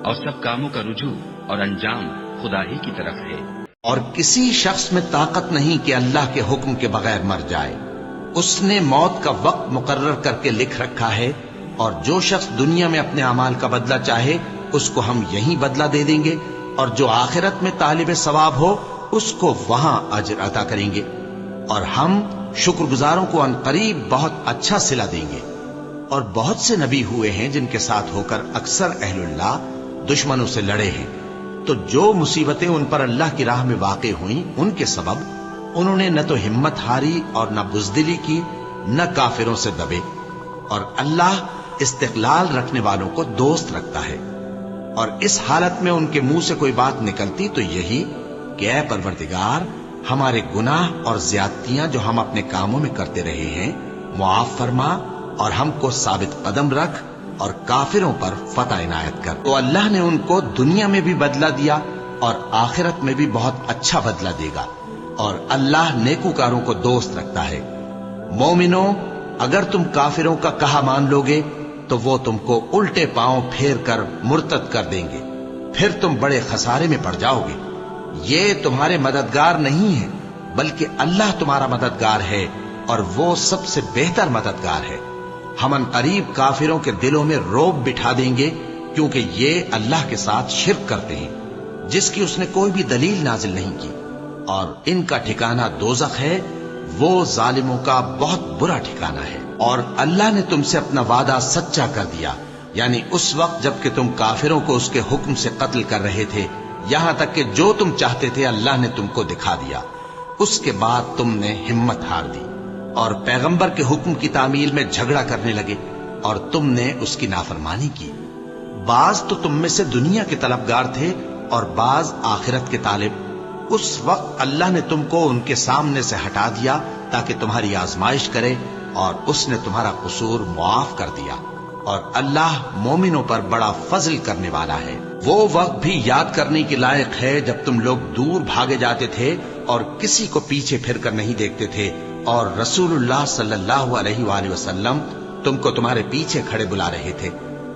اور سب کاموں کا رجوع اور انجام خدا ہی کی طرف ہے۔ اور کسی شخص میں طاقت نہیں کہ اللہ کے حکم کے بغیر مر جائے، اس نے موت کا وقت مقرر کر کے لکھ رکھا ہے، اور جو شخص دنیا میں اپنے اعمال کا بدلہ چاہے اس کو ہم یہیں بدلہ دے دیں گے، اور جو آخرت میں طالب ثواب ہو اس کو وہاں اجر عطا کریں گے۔ اور ہم شکرگزاروں کو عنقریب بہت اچھا صلہ دیں گے۔ اور بہت سے نبی ہوئے ہیں جن کے ساتھ ہو کر اکثر اہل اللہ دشمنوں سے لڑے ہیں، تو جو مصیبتیں ان پر اللہ کی راہ میں واقع ہوئیں ان کے سبب انہوں نے نہ تو ہمت ہاری اور نہ بزدلی کی، نہ کافروں سے دبے۔ اور اللہ استقلال رکھنے والوں کو دوست رکھتا ہے۔ اور اس حالت میں ان کے منہ سے کوئی بات نکلتی تو یہی کہ اے پروردگار، ہمارے گناہ اور زیادتیاں جو ہم اپنے کاموں میں کرتے رہے ہیں معاف فرما، اور ہم کو ثابت قدم رکھ، اور کافروں پر فتح عنایت کر۔ تو اللہ نے ان کو دنیا میں بھی بدلہ دیا اور آخرت میں بھی بہت اچھا بدلہ دے گا، اور اللہ نیکوکاروں کو دوست رکھتا ہے۔ مومنو، اگر تم کافروں کا کہا مان لوگے تو وہ تم کو الٹے پاؤں پھیر کر مرتد کر دیں گے، پھر تم بڑے خسارے میں پڑ جاؤ گے۔ یہ تمہارے مددگار نہیں ہے بلکہ اللہ تمہارا مددگار ہے، اور وہ سب سے بہتر مددگار ہے۔ ہم عنقریب کافروں کے دلوں میں رعب بٹھا دیں گے، کیونکہ یہ اللہ کے ساتھ شرک کرتے ہیں جس کی اس نے کوئی بھی دلیل نازل نہیں کی، اور ان کا ٹھکانہ دوزخ ہے، وہ ظالموں کا بہت برا ٹھکانہ ہے۔ اور اللہ نے تم سے اپنا وعدہ سچا کر دیا، یعنی اس وقت جب کہ تم کافروں کو اس کے حکم سے قتل کر رہے تھے، یہاں تک کہ جو تم چاہتے تھے اللہ نے تم کو دکھا دیا۔ اس کے بعد تم نے ہمت ہار دی اور پیغمبر کے حکم کی تعمیل میں جھگڑا کرنے لگے، اور تم نے اس کی نافرمانی کی۔ بعض تو تم میں سے دنیا کے طلبگار تھے اور بعض آخرت کے طالب۔ اس وقت اللہ نے تم کو ان کے سامنے سے ہٹا دیا تاکہ تمہاری آزمائش کرے، اور اس نے تمہارا قصور معاف کر دیا، اور اللہ مومنوں پر بڑا فضل کرنے والا ہے۔ وہ وقت بھی یاد کرنے کے لائق ہے جب تم لوگ دور بھاگے جاتے تھے اور کسی کو پیچھے پھر کر نہیں دیکھتے تھے، اور رسول اللہ صلی اللہ علیہ وآلہ وسلم تم کو تمہارے پیچھے کھڑے بلا رہے تھے،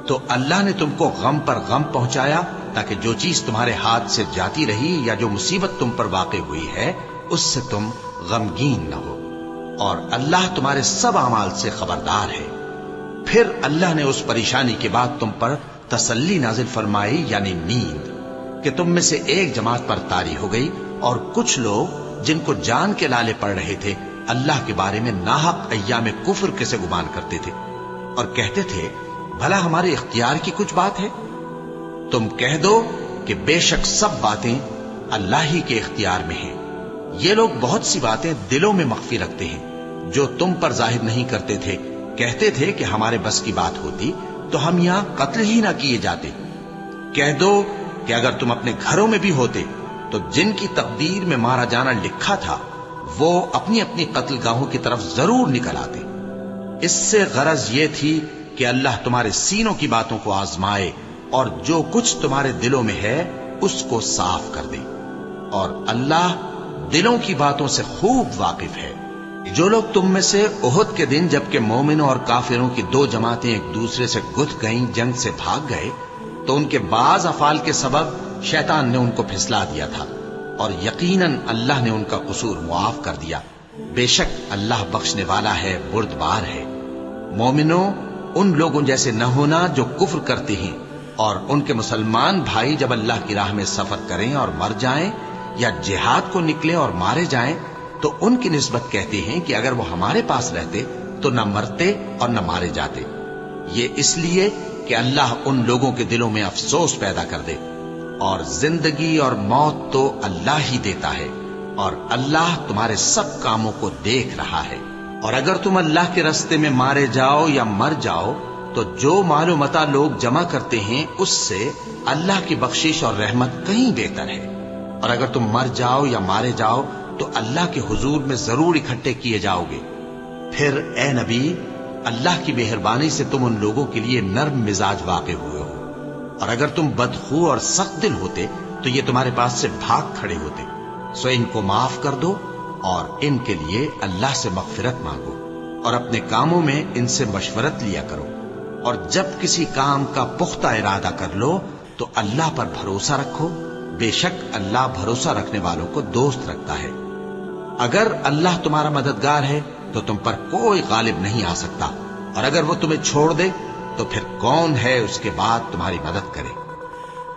تو اللہ نے تم کو غم پر غم پہنچایا تاکہ جو چیز تمہارے ہاتھ سے جاتی رہی یا جو مصیبت تم پر واقع ہوئی ہے اس سے تم غمگین نہ ہو، اور اللہ تمہارے سب اعمال سے خبردار ہے۔ پھر اللہ نے اس پریشانی کے بعد تم پر تسلی نازل فرمائی، یعنی نیند، کہ تم میں سے ایک جماعت پر طاری ہو گئی، اور کچھ لوگ جن کو جان کے لالے پڑ رہے تھے اللہ کے بارے میں ناحق ایام کفر کے سے گمان کرتے تھے، اور کہتے تھے بھلا ہمارے اختیار کی کچھ بات ہے؟ تم کہہ دو کہ بے شک سب باتیں اللہ ہی کے اختیار میں ہیں۔ یہ لوگ بہت سی باتیں دلوں میں مخفی رکھتے ہیں جو تم پر ظاہر نہیں کرتے تھے۔ کہتے تھے کہ ہمارے بس کی بات ہوتی تو ہم یہاں قتل ہی نہ کیے جاتے۔ کہہ دو کہ اگر تم اپنے گھروں میں بھی ہوتے تو جن کی تقدیر میں مارا جانا لکھا تھا وہ اپنی اپنی قتل گاہوں کی طرف ضرور نکل آتے۔ اس سے غرض یہ تھی کہ اللہ تمہارے سینوں کی باتوں کو آزمائے اور جو کچھ تمہارے دلوں میں ہے اس کو صاف کر دے، اور اللہ دلوں کی باتوں سے خوب واقف ہے۔ جو لوگ تم میں سے احد کے دن جبکہ مومنوں اور کافروں کی دو جماعتیں ایک دوسرے سے گتھ گئیں جنگ سے بھاگ گئے تو ان کے بعض افعال کے سبب شیطان نے ان کو پھسلا دیا تھا، اور یقیناً اللہ نے ان کا قصور معاف کر دیا۔ بے شک اللہ بخشنے والا ہے، بردبار ہے۔ مومنوں، ان لوگوں جیسے نہ ہونا جو کفر کرتے ہیں، اور ان کے مسلمان بھائی جب اللہ کی راہ میں سفر کریں اور مر جائیں یا جہاد کو نکلیں اور مارے جائیں تو ان کی نسبت کہتے ہیں کہ اگر وہ ہمارے پاس رہتے تو نہ مرتے اور نہ مارے جاتے۔ یہ اس لیے کہ اللہ ان لوگوں کے دلوں میں افسوس پیدا کر دے، اور زندگی اور موت تو اللہ ہی دیتا ہے، اور اللہ تمہارے سب کاموں کو دیکھ رہا ہے۔ اور اگر تم اللہ کے راستے میں مارے جاؤ یا مر جاؤ تو جو مال و متاع لوگ جمع کرتے ہیں اس سے اللہ کی بخشش اور رحمت کہیں بہتر ہے، اور اگر تم مر جاؤ یا مارے جاؤ تو اللہ کے حضور میں ضرور اکٹھے کیے جاؤ گے۔ پھر اے نبی، اللہ کی مہربانی سے تم ان لوگوں کے لیے نرم مزاج واقع ہوئے ہو، اور اگر تم بدخو اور سخت دل ہوتے تو یہ تمہارے پاس سے بھاگ کھڑے ہوتے۔ سو ان کو معاف کر دو اور ان کے لیے اللہ سے مغفرت مانگو، اور اپنے کاموں میں ان سے مشورت لیا کرو، اور جب کسی کام کا پختہ ارادہ کر لو تو اللہ پر بھروسہ رکھو، بے شک اللہ بھروسہ رکھنے والوں کو دوست رکھتا ہے۔ اگر اللہ تمہارا مددگار ہے تو تم پر کوئی غالب نہیں آ سکتا، اور اگر وہ تمہیں چھوڑ دے تو پھر کون ہے اس کے بعد تمہاری مدد کرے۔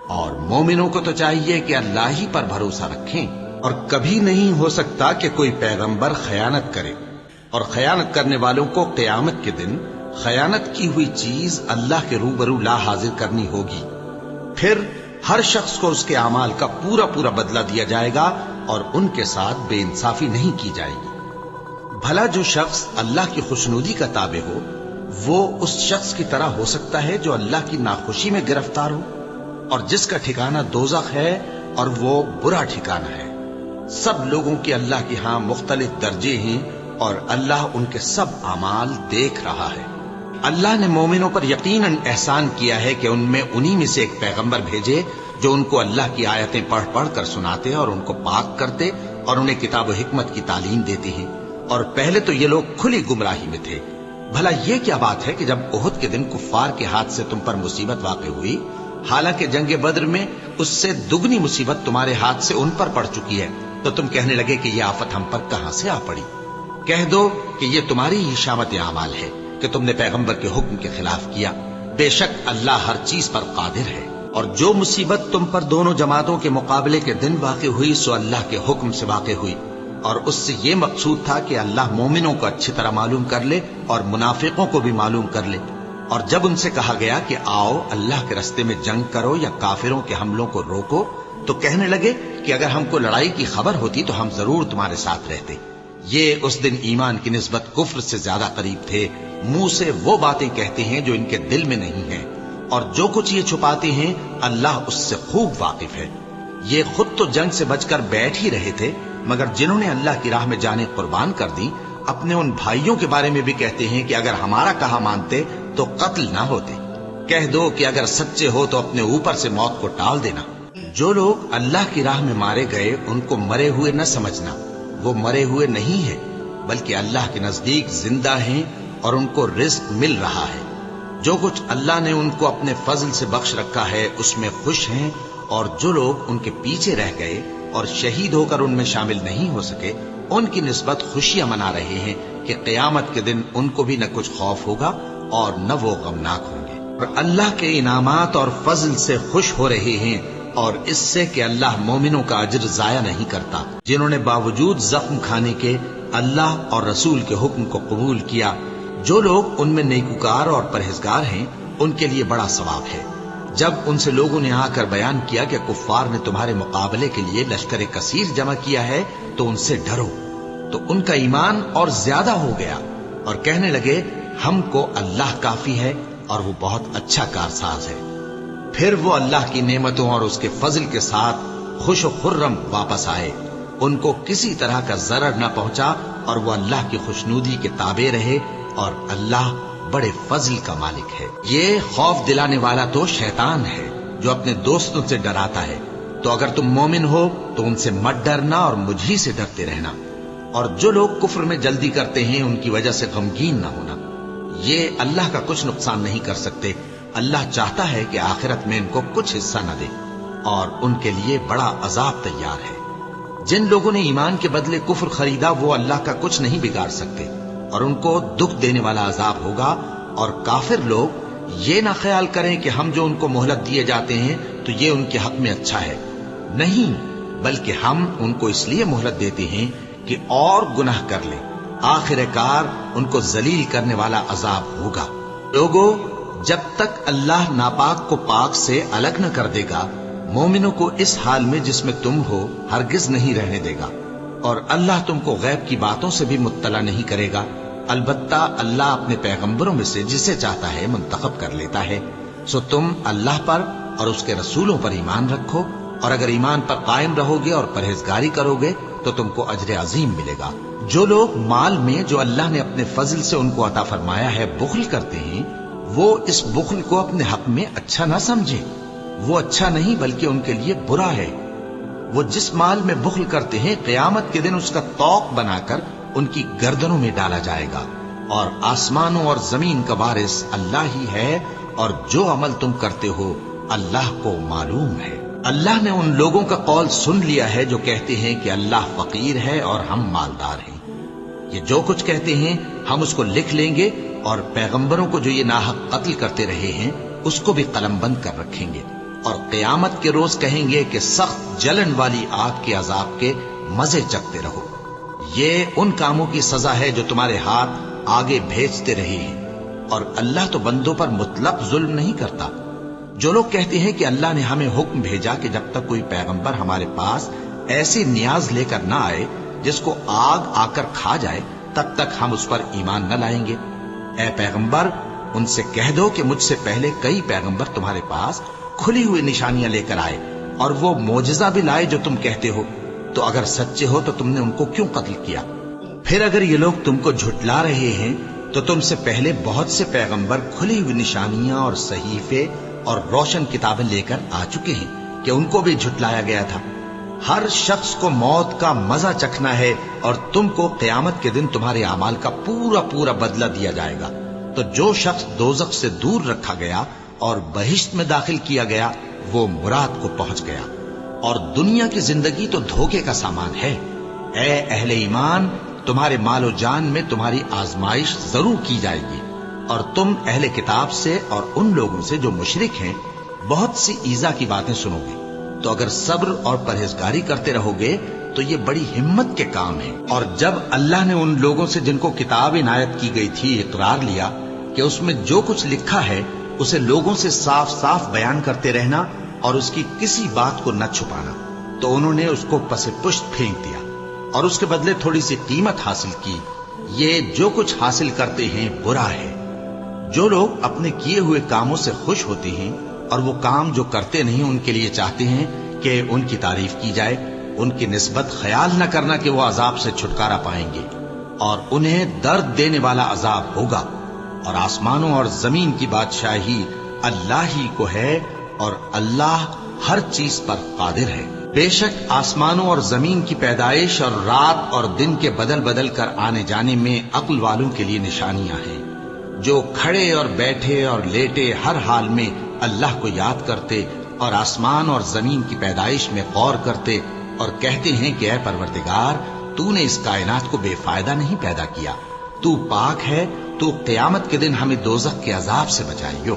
اور مومنوں کو تو چاہیے کہ اللہ ہی پر بھروسہ رکھیں اور کبھی نہیں ہو سکتا کہ کوئی پیغمبر خیانت کرے، اور خیانت کرنے والوں کو قیامت کے دن خیانت کی ہوئی چیز اللہ کے روبرو لا حاضر کرنی ہوگی، پھر ہر شخص کو اس کے اعمال کا پورا پورا بدلہ دیا جائے گا اور ان کے ساتھ بے انصافی نہیں کی جائے گی۔ بھلا جو شخص اللہ کی خوشنودی کا تابع ہو وہ اس شخص کی طرح ہو سکتا ہے جو اللہ کی ناخوشی میں گرفتار ہو، اور جس کا ٹھکانہ دوزخ ہے اور وہ برا ٹھکانہ ہے۔ سب لوگوں کے اللہ کے ہاں مختلف درجے ہیں اور اللہ ان کے سب اعمال دیکھ رہا ہے۔ اللہ نے مومنوں پر یقیناً احسان کیا ہے کہ ان میں انہی میں سے ایک پیغمبر بھیجے جو ان کو اللہ کی آیتیں پڑھ پڑھ کر سناتے اور ان کو پاک کرتے اور انہیں کتاب و حکمت کی تعلیم دیتے ہیں، اور پہلے تو یہ لوگ کھلی گمراہی میں تھے۔ بھلا یہ کیا بات ہے کہ جب احد کے دن کفار کے ہاتھ سے تم پر مصیبت واقع ہوئی، حالانکہ جنگ بدر میں اس سے دگنی مصیبت تمہارے ہاتھ سے ان پر پڑ چکی ہے، تو تم کہنے لگے کہ یہ آفت ہم پر کہاں سے آ پڑی؟ کہہ دو کہ یہ تمہاری ہی شامت اعمال ہے کہ تم نے پیغمبر کے حکم کے خلاف کیا، بے شک اللہ ہر چیز پر قادر ہے۔ اور جو مصیبت تم پر دونوں جماعتوں کے مقابلے کے دن واقع ہوئی سو اللہ کے حکم سے واقع ہوئی، اور اس سے یہ مقصود تھا کہ اللہ مومنوں کو اچھی طرح معلوم کر لے اور منافقوں کو بھی معلوم کر لے۔ اور جب ان سے کہا گیا کہ آؤ اللہ کے رستے میں جنگ کرو یا کافروں کے حملوں کو روکو، تو کہنے لگے کہ اگر ہم کو لڑائی کی خبر ہوتی تو ہم ضرور تمہارے ساتھ رہتے۔ یہ اس دن ایمان کی نسبت کفر سے زیادہ قریب تھے، منہ سے وہ باتیں کہتے ہیں جو ان کے دل میں نہیں ہیں، اور جو کچھ یہ چھپاتے ہیں اللہ اس سے خوب واقف ہے۔ یہ خود تو جنگ سے بچ کر بیٹھ ہی رہے تھے، مگر جنہوں نے اللہ کی راہ میں جانیں قربان کر دی اپنے ان بھائیوں کے بارے میں بھی کہتے ہیں کہ اگر ہمارا کہا مانتے تو قتل نہ ہوتے۔ کہہ دو کہ اگر سچے ہو تو اپنے اوپر سے موت کو ٹال دینا۔ جو لوگ اللہ کی راہ میں مارے گئے ان کو مرے ہوئے نہ سمجھنا، وہ مرے ہوئے نہیں ہیں بلکہ اللہ کے نزدیک زندہ ہیں اور ان کو رزق مل رہا ہے۔ جو کچھ اللہ نے ان کو اپنے فضل سے بخش رکھا ہے اس میں خوش ہیں، اور جو لوگ ان کے پیچھے رہ گئے اور شہید ہو کر ان میں شامل نہیں ہو سکے ان کی نسبت خوشیاں منا رہے ہیں کہ قیامت کے دن ان کو بھی نہ کچھ خوف ہوگا اور نہ وہ غمناک ہوں گے، اور اللہ کے انعامات اور فضل سے خوش ہو رہے ہیں، اور اس سے کہ اللہ مومنوں کا اجر ضائع نہیں کرتا۔ جنہوں نے باوجود زخم کھانے کے اللہ اور رسول کے حکم کو قبول کیا، جو لوگ ان میں نیکوکار اور پرہیزگار ہیں ان کے لیے بڑا ثواب ہے۔ جب ان سے لوگوں نے آ کر بیان کیا کہ کفار نے تمہارے مقابلے کے لیے لشکر کثیر جمع کیا ہے تو ان سے ڈرو، تو ان کا ایمان اور زیادہ ہو گیا اور کہنے لگے ہم کو اللہ کافی ہے اور وہ بہت اچھا کارساز ہے۔ پھر وہ اللہ کی نعمتوں اور اس کے فضل کے ساتھ خوش و خرم واپس آئے، ان کو کسی طرح کا ضرر نہ پہنچا اور وہ اللہ کی خوشنودی کے تابع رہے، اور اللہ بڑے فضل کا مالک ہے۔ یہ خوف دلانے والا تو شیطان ہے جو اپنے دوستوں سے ڈراتا ہے، تو اگر تم مومن ہو تو ان سے مت ڈرنا اور مجھ ہی سے ڈرتے رہنا، اور جو لوگ کفر میں جلدی کرتے ہیں ان کی وجہ سے غمگین نہ ہونا، یہ اللہ کا کچھ نقصان نہیں کر سکتے۔ اللہ چاہتا ہے کہ آخرت میں ان کو کچھ حصہ نہ دے اور ان کے لیے بڑا عذاب تیار ہے۔ جن لوگوں نے ایمان کے بدلے کفر خریدا وہ اللہ کا کچھ نہیں بگاڑ سکتے، اور ان کو دکھ دینے والا عذاب ہوگا۔ اور کافر لوگ یہ نہ خیال کریں کہ ہم جو ان کو مہلت دیے جاتے ہیں تو یہ ان کے حق میں اچھا ہے، نہیں، بلکہ ہم ان کو اس لیے مہلت دیتے ہیں کہ اور گناہ کر لیں، آخر کار ان کو ذلیل کرنے والا عذاب ہوگا۔ لوگوں، جب تک اللہ ناپاک کو پاک سے الگ نہ کر دے گا مومنوں کو اس حال میں جس میں تم ہو ہرگز نہیں رہنے دے گا، اور اللہ تم کو غیب کی باتوں سے بھی مطلع نہیں کرے گا۔ البتہ اللہ اپنے پیغمبروں میں سے جسے چاہتا ہے منتخب کر لیتا ہے۔ سو تم اللہ پر اور اس کے رسولوں پر ایمان رکھو، اور اگر ایمان پر قائم رہو گے اور پرہیزگاری کرو گے تو تم کو اجر عظیم ملے گا۔ جو لوگ مال میں جو اللہ نے اپنے فضل سے ان کو عطا فرمایا ہے بخل کرتے ہیں، وہ اس بخل کو اپنے حق میں اچھا نہ سمجھے، وہ اچھا نہیں بلکہ ان کے لیے برا ہے۔ وہ جس مال میں بخل کرتے ہیں قیامت کے دن اس کا طوق بنا کر ان کی گردنوں میں ڈالا جائے گا، اور آسمانوں اور زمین کا وارث اللہ ہی ہے، اور جو عمل تم کرتے ہو اللہ کو معلوم ہے۔ اللہ نے ان لوگوں کا قول سن لیا ہے جو کہتے ہیں کہ اللہ فقیر ہے اور ہم مالدار ہیں۔ یہ جو کچھ کہتے ہیں ہم اس کو لکھ لیں گے، اور پیغمبروں کو جو یہ ناحق قتل کرتے رہے ہیں اس کو بھی قلم بند کر رکھیں گے، اور قیامت کے روز کہیں گے کہ سخت جلن والی آگ کے عذاب کے مزے چکھتے رہو۔ یہ ان کاموں کی سزا ہے جو تمہارے ہاتھ آگے بھیجتے رہے ہیں، اور اللہ تو بندوں پر مطلق ظلم نہیں کرتا۔ جو لوگ کہتے ہیں کہ اللہ نے ہمیں حکم بھیجا کہ جب تک کوئی پیغمبر ہمارے پاس ایسی نیاز لے کر نہ آئے جس کو آگ آ کر کھا جائے، تب تک ہم اس پر ایمان نہ لائیں گے۔ اے پیغمبر، ان سے کہہ دو کہ مجھ سے پہلے کئی پیغمبر تمہارے پاس کھلی ہوئی نشانیاں لے کر آئے، اور وہ معجزہ بھی لائے جو تم کہتے ہو، تو اگر سچے ہو تو تم نے ان کو کیوں قتل کیا؟ پھر اگر یہ لوگ تم کو جھٹلا رہے ہیں تو تم سے پہلے بہت سے پیغمبر کھلی ہوئی نشانیاں اور صحیفے اور روشن کتابیں لے کر آ چکے ہیں کہ ان کو بھی جھٹلایا گیا تھا۔ ہر شخص کو موت کا مزہ چکھنا ہے، اور تم کو قیامت کے دن تمہارے اعمال کا پورا پورا بدلہ دیا جائے گا۔ تو جو شخص دوزخ سے دور رکھا گیا اور بہشت میں داخل کیا گیا، وہ مراد کو پہنچ گیا، اور دنیا کی زندگی تو دھوکے کا سامان ہے۔ اے اہل ایمان، تمہارے مال و جان میں تمہاری آزمائش ضرور کی جائے گی، اور تم اہل کتاب سے اور ان لوگوں سے جو مشرک ہیں بہت سی ایذا کی باتیں سنو گے۔ تو اگر صبر اور پرہیزگاری کرتے رہو گے تو یہ بڑی ہمت کے کام ہیں۔ اور جب اللہ نے ان لوگوں سے جن کو کتاب عنایت کی گئی تھی اقرار لیا کہ اس میں جو کچھ لکھا ہے اسے لوگوں سے صاف صاف بیان کرتے رہنا اور اس کی کسی بات کو نہ چھپانا، تو انہوں نے اس کو پس پشت پھینک دیا اور اس کے بدلے تھوڑی سی قیمت حاصل کی۔ یہ جو کچھ حاصل کرتے ہیں برا ہے۔ جو لوگ اپنے کیے ہوئے کاموں سے خوش ہوتے ہیں اور وہ کام جو کرتے نہیں ان کے لیے چاہتے ہیں کہ ان کی تعریف کی جائے، ان کی نسبت خیال نہ کرنا کہ وہ عذاب سے چھٹکارا پائیں گے، اور انہیں درد دینے والا عذاب ہوگا۔ اور آسمانوں اور زمین کی بادشاہی اللہ ہی کو ہے، اور اللہ ہر چیز پر قادر ہے۔ بے شک آسمانوں اور زمین کی پیدائش اور رات اور دن کے بدل بدل کر آنے جانے میں عقل والوں کے لیے نشانیاں ہیں، جو کھڑے اور بیٹھے اور لیٹے ہر حال میں اللہ کو یاد کرتے اور آسمان اور زمین کی پیدائش میں غور کرتے اور کہتے ہیں کہ اے پروردگار، تو نے اس کائنات کو بے فائدہ نہیں پیدا کیا، تو پاک ہے، تو قیامت کے دن ہمیں دوزخ کے عذاب سے بچائیو۔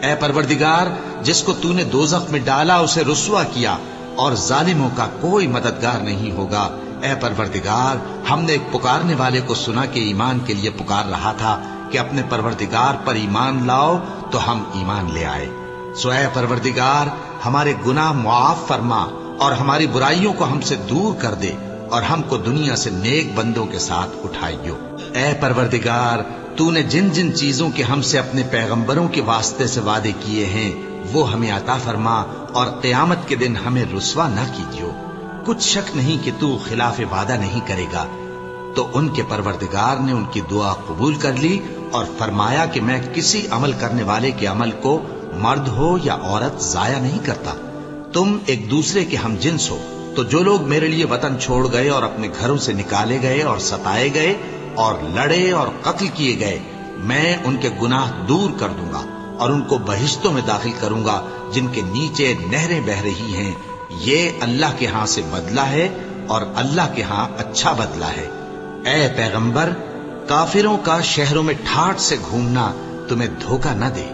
اے پروردگار، جس کو تو نے دوزخ میں ڈالا اسے رسوا کیا، اور ظالموں کا کوئی مددگار نہیں ہوگا۔ اے پروردگار، ہم نے ایک پکارنے والے کو سنا کہ ایمان کے لیے پکار رہا تھا کہ اپنے پروردگار پر ایمان لاؤ، تو ہم ایمان لے آئے۔ سو اے پروردگار، ہمارے گناہ معاف فرما اور ہماری برائیوں کو ہم سے دور کر دے، اور ہم کو دنیا سے نیک بندوں کے ساتھ اٹھائیو۔ اے پروردگار، تو نے جن جن چیزوں کے ہم سے اپنے پیغمبروں کے واسطے سے وعدے کیے ہیں وہ ہمیں عطا فرما، اور قیامت کے دن ہمیں رسوا نہ کیجیو۔ کچھ شک نہیں کہ تو خلاف وعدہ نہیں کرے گا۔ تو ان کے پروردگار نے ان کی دعا قبول کر لی اور فرمایا کہ میں کسی عمل کرنے والے کے عمل کو مرد ہو یا عورت ضائع نہیں کرتا۔ تم ایک دوسرے کے ہم جنس ہو۔ تو جو لوگ میرے لیے وطن چھوڑ گئے اور اپنے گھروں سے نکالے گئے اور ستائے گئے اور لڑے اور قتل کیے گئے، میں ان کے گناہ دور کر دوں گا اور ان کو بہشتوں میں داخل کروں گا جن کے نیچے نہریں بہ رہی ہیں۔ یہ اللہ کے ہاں سے بدلہ ہے، اور اللہ کے ہاں اچھا بدلہ ہے۔ اے پیغمبر، کافروں کا شہروں میں ٹھاٹھ سے گھومنا تمہیں دھوکہ نہ دے۔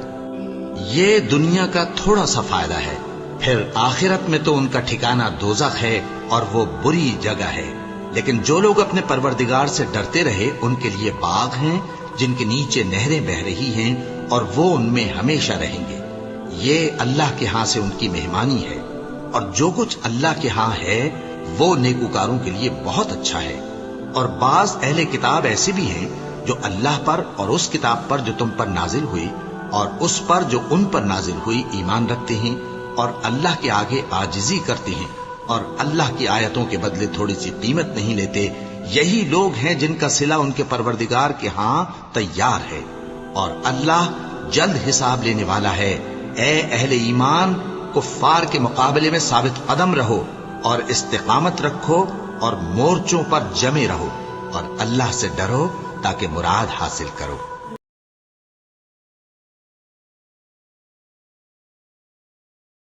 یہ دنیا کا تھوڑا سا فائدہ ہے، پھر آخرت میں تو ان کا ٹھکانہ دوزخ ہے، اور وہ بری جگہ ہے۔ لیکن جو لوگ اپنے پروردگار سے ڈرتے رہے ان کے لیے باغ ہیں جن کے نیچے نہریں بہ رہی ہیں، اور وہ ان میں ہمیشہ رہیں گے۔ یہ اللہ کے ہاں سے ان کی مہمانی ہے، اور جو کچھ اللہ کے ہاں ہے وہ نیکوکاروں کے لیے بہت اچھا ہے۔ اور بعض اہل کتاب ایسے بھی ہیں جو اللہ پر اور اس کتاب پر جو تم پر نازل ہوئی اور اس پر جو ان پر نازل ہوئی ایمان رکھتے ہیں، اور اللہ کے آگے عاجزی کرتے ہیں، اور اللہ کی آیتوں کے بدلے تھوڑی سی قیمت نہیں لیتے۔ یہی لوگ ہیں جن کا صلہ ان کے پروردگار کے ہاں تیار ہے، اور اللہ جلد حساب لینے والا ہے۔ اے اہل ایمان، کفار کے مقابلے میں ثابت قدم رہو اور استقامت رکھو اور مورچوں پر جمے رہو، اور اللہ سے ڈرو تاکہ مراد حاصل کرو۔